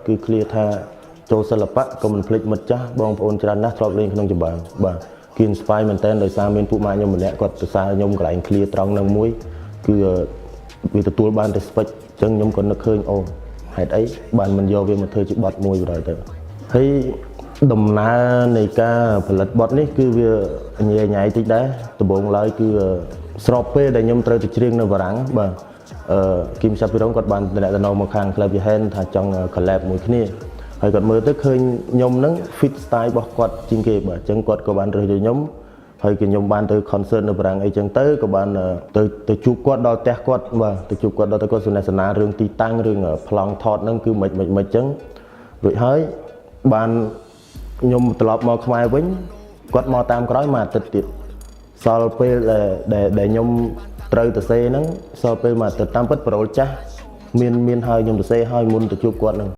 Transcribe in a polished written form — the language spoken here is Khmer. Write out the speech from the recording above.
គឺ clear ថាចូលសិល្បៈក៏មិនភ្លេចមិត្តចាស់បងប្អូនច្រើនណាស់ធ្លាប់លេងក្នុងចម្បាំងបាទគឺ inspire មែនតើដោយសារមានពួកម៉ាក់ខ្ញុំម្នាក់គាត់សរសើរខ្ញុំកន្លែង clear ត្រង់នឹងមួយគឺវាទទួលបាន respect អញ្ចឹងខ្ញុំក៏នឹកឃើញអូហេតុអីបានមិនយកវាមកធ្វើជាបទមួយបណ្ដោយទៅហើយដំណើរនៃការផលិតបទនេះគឺវាញ៉ៃតិចដែរដំបូងឡើយគឺស្របពេលដែលខ្ញុំត្រូវទៅច្រៀងនៅបារាំងបាទគីមចាប់ពីរងគាត់បានតំណែងមកខាង Club Johan ថាចង់ collab មួយគ្នាហើយគាត់មើលទៅឃើញខ្ញុំហ្នឹង fit style របស់គាត់ជាងគេបាទអញ្ចឹងគាត់ក៏បានរើសយកខ្ញុំហើយក៏ខ្ញុំបានទៅ concert នៅបារាំងអីចឹងទៅក៏បានទៅជួបគាត់ដល់ផ្ទះគាត់បាទទៅជួបគាត់ដល់ទៅគាត់សនាសនារឿងទីតាំងរឿងប្លង់ថតហ្នឹងគឺមិនអញ្ចឹងរួចហើយបានខ្ញុំត្រឡប់មកខ្មែរវិញគាត់មកតាមក្រោយមួយអាទិត្យទៀតសល់ពេលដែលខ្ញុំត្រូវទៅសេហ្នឹងសល់ពេលមួយអាទិត្យតាមពិតប្រូលចាស់មានហើយខ្ញុំទៅសេហើយមុនទៅជួបគាត់ហ្នឹង